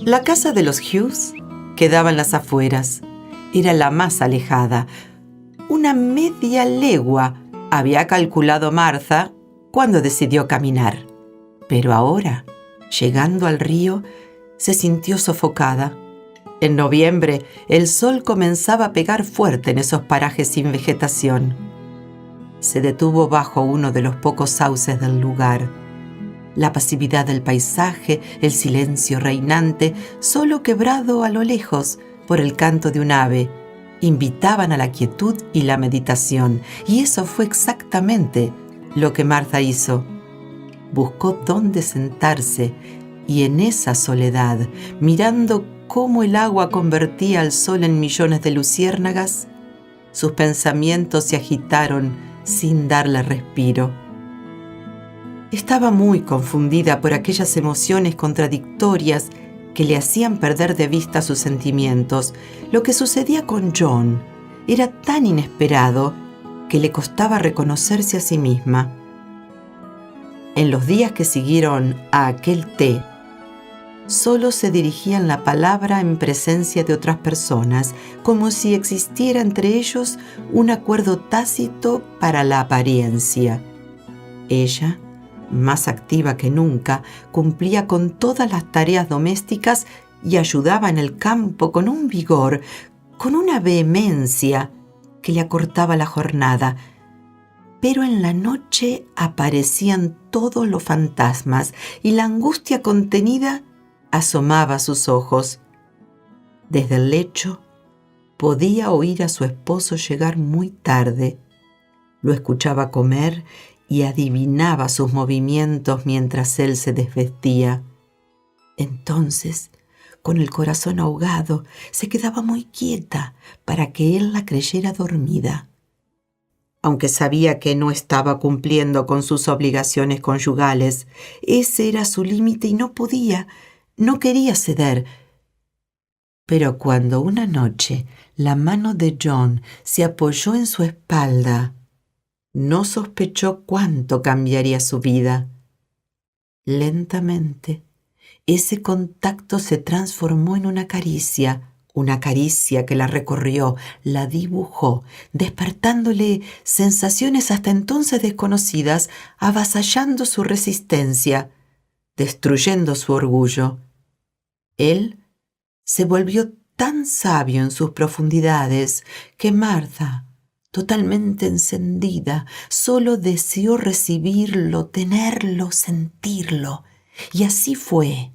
La casa de los Hughes quedaba en las afueras. Era la más alejada. Una media legua había calculado Martha cuando decidió caminar. Pero ahora, llegando al río, se sintió sofocada. En noviembre, el sol comenzaba a pegar fuerte en esos parajes sin vegetación. Se detuvo bajo uno de los pocos sauces del lugar. La pasividad del paisaje, el silencio reinante, solo quebrado a lo lejos por el canto de un ave, invitaban a la quietud y la meditación. Y eso fue exactamente lo que Martha hizo. Buscó dónde sentarse y en esa soledad, mirando cómo el agua convertía al sol en millones de luciérnagas, sus pensamientos se agitaron sin darle respiro. Estaba muy confundida por aquellas emociones contradictorias que le hacían perder de vista sus sentimientos. Lo que sucedía con John era tan inesperado que le costaba reconocerse a sí misma. En los días que siguieron a aquel té, solo se dirigían la palabra en presencia de otras personas, como si existiera entre ellos un acuerdo tácito para la apariencia. Ella, más activa que nunca, cumplía con todas las tareas domésticas y ayudaba en el campo con un vigor, con una vehemencia que le acortaba la jornada. Pero en la noche aparecían todos los fantasmas y la angustia contenida asomaba a sus ojos. Desde el lecho podía oír a su esposo llegar muy tarde. Lo escuchaba comer y adivinaba sus movimientos mientras él se desvestía. Entonces, con el corazón ahogado, se quedaba muy quieta para que él la creyera dormida. Aunque sabía que no estaba cumpliendo con sus obligaciones conyugales, ese era su límite y no quería ceder. Pero cuando una noche la mano de John se apoyó en su espalda, no sospechó cuánto cambiaría su vida. Lentamente, ese contacto se transformó en una caricia que la recorrió, la dibujó, despertándole sensaciones hasta entonces desconocidas, avasallando su resistencia, destruyendo su orgullo. Él se volvió tan sabio en sus profundidades que Martha, totalmente encendida, solo deseó recibirlo, tenerlo, sentirlo. Y así fue,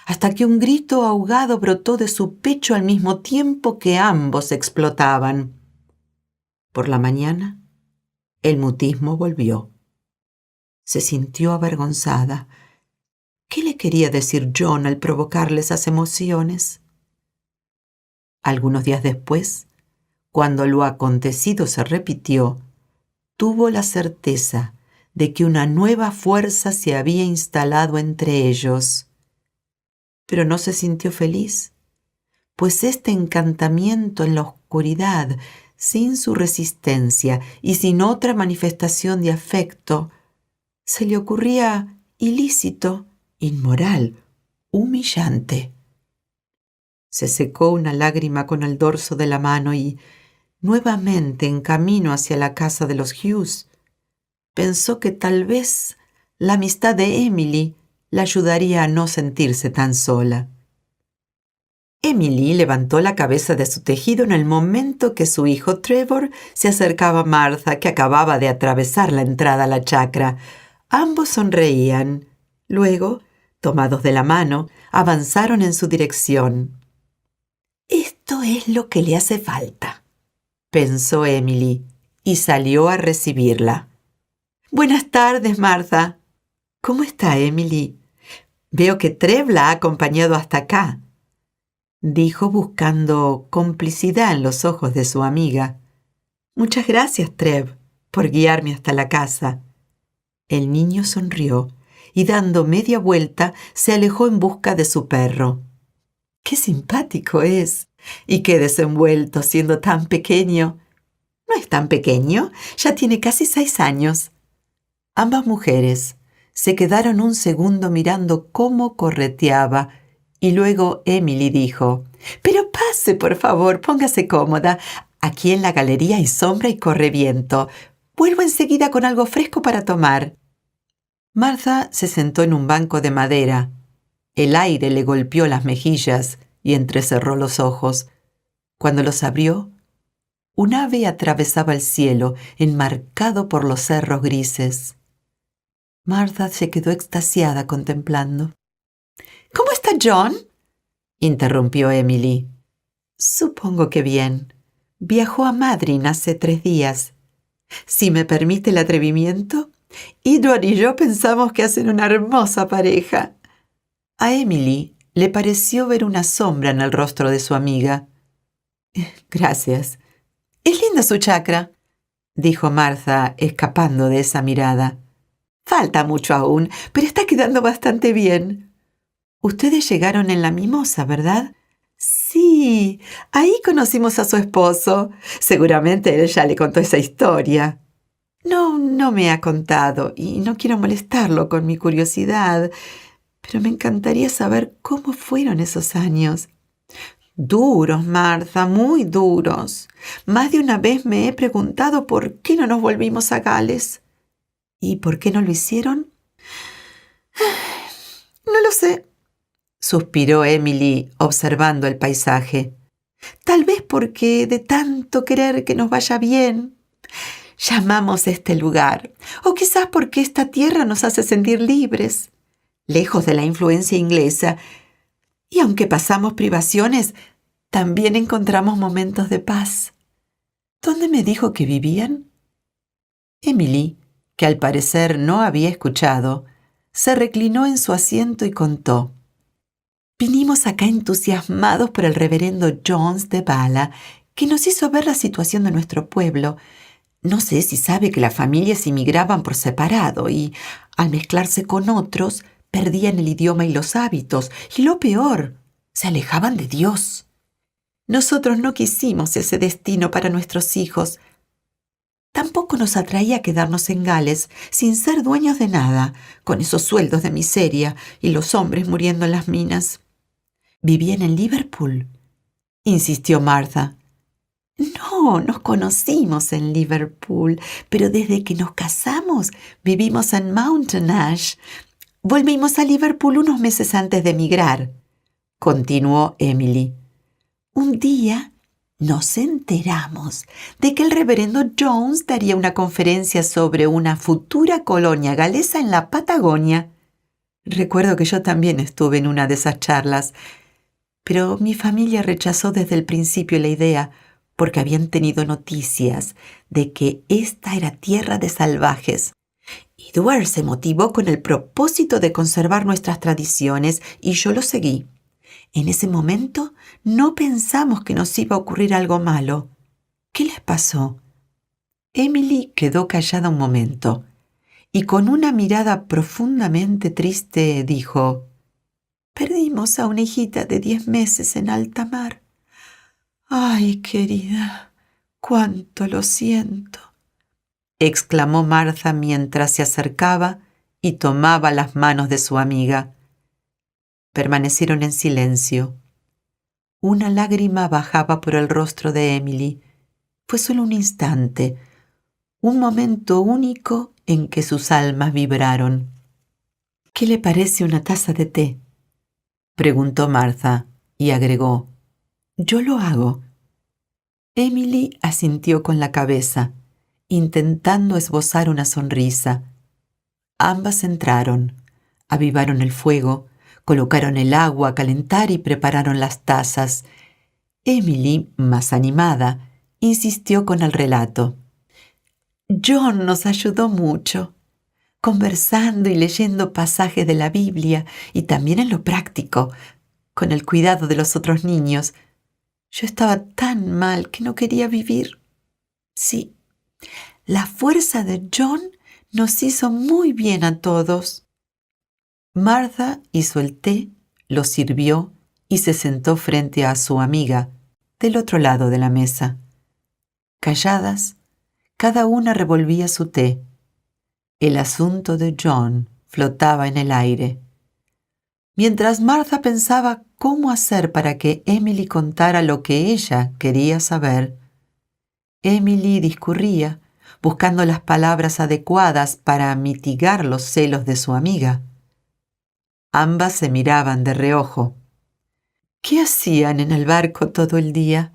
hasta que un grito ahogado brotó de su pecho al mismo tiempo que ambos explotaban. Por la mañana, el mutismo volvió. Se sintió avergonzada. ¿Qué le quería decir John al provocarle esas emociones? Algunos días después, cuando lo acontecido se repitió, tuvo la certeza de que una nueva fuerza se había instalado entre ellos. Pero no se sintió feliz, pues este encantamiento en la oscuridad, sin su resistencia y sin otra manifestación de afecto, se le ocurría ilícito, inmoral, humillante. Se secó una lágrima con el dorso de la mano y, nuevamente en camino hacia la casa de los Hughes, pensó que tal vez la amistad de Emily la ayudaría a no sentirse tan sola. Emily levantó la cabeza de su tejido en el momento que su hijo Trevor se acercaba a Martha, que acababa de atravesar la entrada a la chacra. Ambos sonreían. Luego, tomados de la mano, avanzaron en su dirección. «Esto es lo que le hace falta», pensó Emily, y salió a recibirla. «Buenas tardes, Martha». «¿Cómo está Emily? Veo que Trev la ha acompañado hasta acá», dijo buscando complicidad en los ojos de su amiga. «Muchas gracias, Trev, por guiarme hasta la casa». El niño sonrió y, dando media vuelta, se alejó en busca de su perro. «Qué simpático es y qué desenvuelto siendo tan pequeño». «No es tan pequeño, ya tiene casi 6 años». Ambas mujeres se quedaron un segundo mirando cómo correteaba Y luego Emily dijo: «Pero pase, por favor, póngase cómoda. Aquí en la galería hay sombra y corre viento. Vuelvo enseguida con algo fresco para tomar». Martha se sentó en un banco de madera. El aire le golpeó las mejillas y entrecerró los ojos. Cuando los abrió, un ave atravesaba el cielo, enmarcado por los cerros grises. Martha se quedó extasiada contemplando. «¿Cómo está John?», interrumpió Emily. «Supongo que bien. Viajó a Madryn hace 3 días. Si me permite el atrevimiento, Edward y yo pensamos que hacen una hermosa pareja». A Emily le pareció ver una sombra en el rostro de su amiga. «Gracias. Es linda su chacra», dijo Martha, escapando de esa mirada. «Falta mucho aún, pero está quedando bastante bien». «Ustedes llegaron en la Mimosa, ¿verdad?» «Sí, ahí conocimos a su esposo. Seguramente él ya le contó esa historia». No me ha contado y no quiero molestarlo con mi curiosidad, pero me encantaría saber cómo fueron esos años». «Duros, Martha, muy duros. Más de una vez me he preguntado por qué no nos volvimos a Gales». «¿Y por qué no lo hicieron?» «No lo sé», suspiró Emily observando el paisaje. «Tal vez porque de tanto querer que nos vaya bien, llamamos este lugar. O quizás porque esta tierra nos hace sentir libres, lejos de la influencia inglesa. Y aunque pasamos privaciones, también encontramos momentos de paz». «¿Dónde me dijo que vivían?» Emily, que al parecer no había escuchado, se reclinó en su asiento y contó. «Vinimos acá entusiasmados por el reverendo Jones de Bala, que nos hizo ver la situación de nuestro pueblo. No sé si sabe que las familias inmigraban por separado y, al mezclarse con otros, perdían el idioma y los hábitos, y lo peor, se alejaban de Dios. Nosotros no quisimos ese destino para nuestros hijos. Tampoco nos atraía quedarnos en Gales sin ser dueños de nada, con esos sueldos de miseria y los hombres muriendo en las minas». «¿Vivían en Liverpool?», insistió Martha. «No, nos conocimos en Liverpool, pero desde que nos casamos vivimos en Mountain Ash. Volvimos a Liverpool unos meses antes de emigrar», continuó Emily. «Un día nos enteramos de que el reverendo Jones daría una conferencia sobre una futura colonia galesa en la Patagonia. Recuerdo que yo también estuve en una de esas charlas, pero mi familia rechazó desde el principio la idea porque habían tenido noticias de que esta era tierra de salvajes. Edward se motivó con el propósito de conservar nuestras tradiciones y yo lo seguí. En ese momento no pensamos que nos iba a ocurrir algo malo. ¿Qué les pasó?». Emily quedó callada un momento y con una mirada profundamente triste dijo: «Perdimos a una hijita de 10 meses en alta mar. Ay, querida, cuánto lo siento», exclamó Martha mientras se acercaba y tomaba las manos de su amiga. Permanecieron en silencio. Una lágrima bajaba por el rostro de Emily. Fue solo un instante, un momento único en que sus almas vibraron. «¿Qué le parece una taza de té?», preguntó Martha y agregó: «Yo lo hago». Emily asintió con la cabeza, intentando esbozar una sonrisa. Ambas entraron, avivaron el fuego, colocaron el agua a calentar y prepararon las tazas. Emily, más animada, insistió con el relato. «John nos ayudó mucho, conversando y leyendo pasajes de la Biblia y también en lo práctico, con el cuidado de los otros niños. Yo estaba tan mal que no quería vivir. Sí, la fuerza de John nos hizo muy bien a todos». Martha hizo el té, lo sirvió y se sentó frente a su amiga, del otro lado de la mesa. Calladas, cada una revolvía su té. El asunto de John flotaba en el aire. Mientras Martha pensaba cómo hacer para que Emily contara lo que ella quería saber. Emily discurría, buscando las palabras adecuadas para mitigar los celos de su amiga. Ambas se miraban de reojo. ¿Qué hacían en el barco todo el día?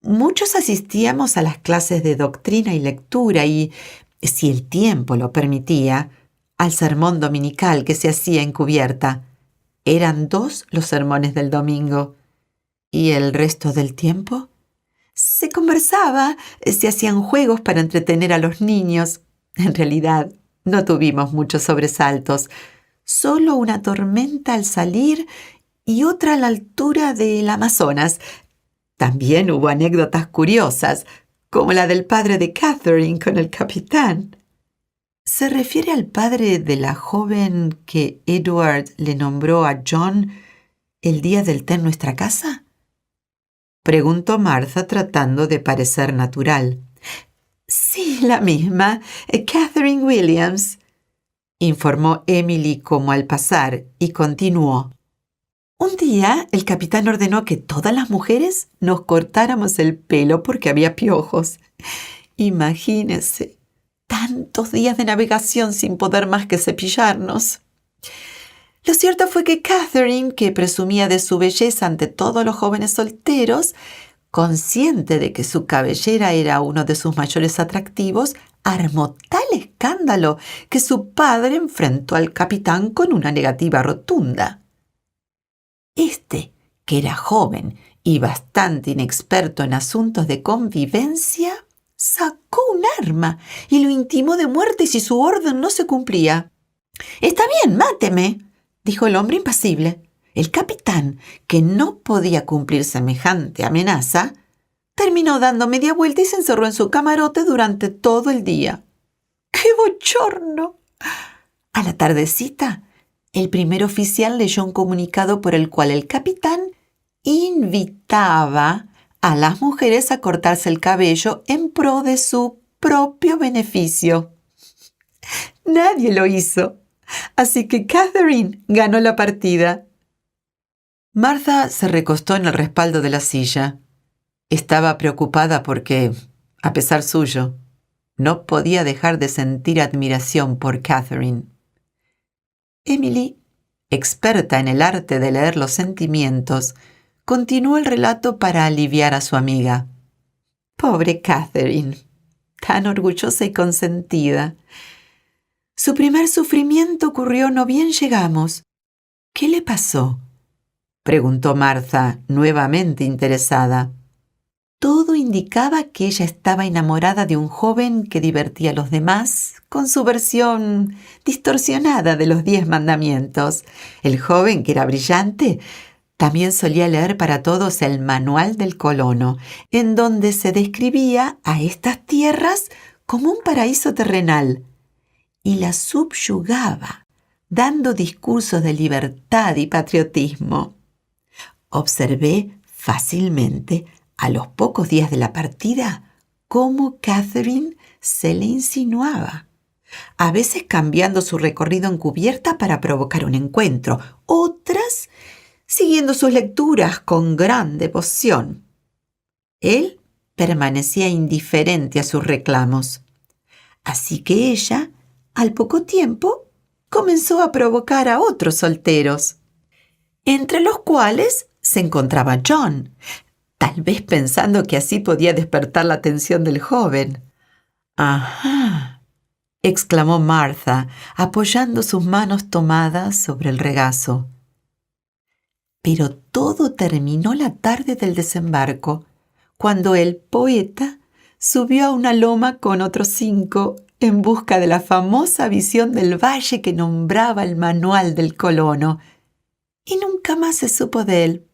Muchos asistíamos a las clases de doctrina y lectura y, si el tiempo lo permitía, al sermón dominical que se hacía en cubierta. Eran 2 los sermones del domingo. ¿Y el resto del tiempo? Se conversaba, se hacían juegos para entretener a los niños. En realidad, no tuvimos muchos sobresaltos. Solo una tormenta al salir y otra a la altura del Amazonas. También hubo anécdotas curiosas, como la del padre de Catherine con el capitán. ¿Se refiere al padre de la joven que Edward le nombró a John el día del té en nuestra casa? Preguntó Martha tratando de parecer natural. Sí, la misma, Catherine Williams, informó Emily como al pasar y continuó. Un día el capitán ordenó que todas las mujeres nos cortáramos el pelo porque había piojos. Imagínense, tantos días de navegación sin poder más que cepillarnos. Lo cierto fue que Catherine, que presumía de su belleza ante todos los jóvenes solteros, consciente de que su cabellera era uno de sus mayores atractivos, armó tal escándalo que su padre enfrentó al capitán con una negativa rotunda. Este, que era joven y bastante inexperto en asuntos de convivencia, sacó un arma y lo intimó de muerte si su orden no se cumplía. «Está bien, máteme», dijo el hombre impasible. El capitán, que no podía cumplir semejante amenaza, terminó dando media vuelta y se encerró en su camarote durante todo el día. ¡Qué bochorno! A la tardecita, el primer oficial leyó un comunicado por el cual el capitán invitaba a las mujeres a cortarse el cabello en pro de su propio beneficio. Nadie lo hizo, así que Catherine ganó la partida. Martha se recostó en el respaldo de la silla. Estaba preocupada porque, a pesar suyo, no podía dejar de sentir admiración por Catherine. Emily, experta en el arte de leer los sentimientos, continuó el relato para aliviar a su amiga. Pobre Catherine, tan orgullosa y consentida. Su primer sufrimiento ocurrió no bien llegamos. ¿Qué le pasó?, preguntó Martha, nuevamente interesada. Todo indicaba que ella estaba enamorada de un joven que divertía a los demás con su versión distorsionada de los 10 mandamientos. El joven, que era brillante, también solía leer para todos el Manual del Colono, en donde se describía a estas tierras como un paraíso terrenal, y las subyugaba, dando discursos de libertad y patriotismo. Observé fácilmente, a los pocos días de la partida, cómo Catherine se le insinuaba, a veces cambiando su recorrido en cubierta para provocar un encuentro, otras siguiendo sus lecturas con gran devoción. Él permanecía indiferente a sus reclamos, así que ella, al poco tiempo, comenzó a provocar a otros solteros, entre los cuales se encontraba John, tal vez pensando que así podía despertar la atención del joven. «Ajá», exclamó Martha, apoyando sus manos tomadas sobre el regazo. Pero todo terminó la tarde del desembarco, cuando el poeta subió a una loma con otros 5 en busca de la famosa visión del valle que nombraba el Manual del Colono, y nunca más se supo de él.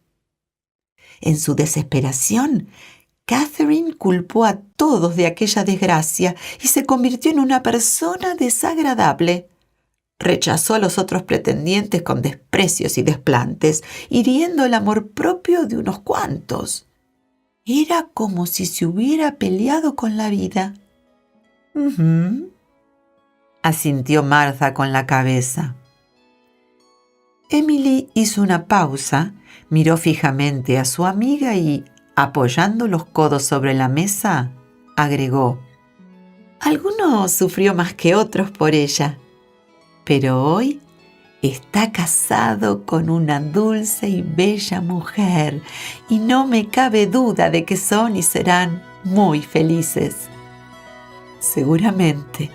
En su desesperación, Catherine culpó a todos de aquella desgracia y se convirtió en una persona desagradable. Rechazó a los otros pretendientes con desprecios y desplantes, hiriendo el amor propio de unos cuantos. Era como si se hubiera peleado con la vida. Asintió Martha con la cabeza. Emily hizo una pausa, miró fijamente a su amiga y, apoyando los codos sobre la mesa, agregó: «Alguno sufrió más que otros por ella, pero hoy está casado con una dulce y bella mujer y no me cabe duda de que son y serán muy felices». «Seguramente»,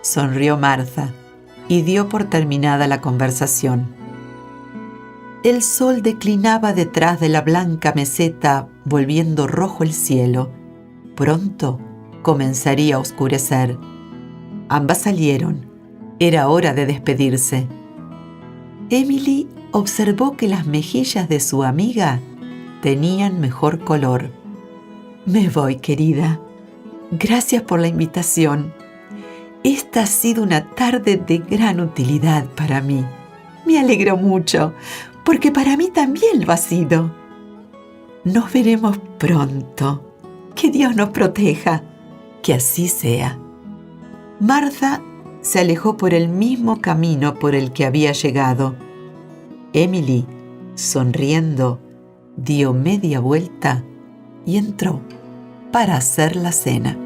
sonrió Martha y dio por terminada la conversación. El sol declinaba detrás de la blanca meseta, volviendo rojo el cielo. Pronto comenzaría a oscurecer. Ambas salieron. Era hora de despedirse. Emily observó que las mejillas de su amiga tenían mejor color. «Me voy, querida. Gracias por la invitación. Esta ha sido una tarde de gran utilidad para mí. Me alegro mucho, porque para mí también lo ha sido. Nos veremos pronto. Que Dios nos proteja. Que así sea». Martha se alejó por el mismo camino por el que había llegado. Emily, sonriendo, dio media vuelta y entró para hacer la cena.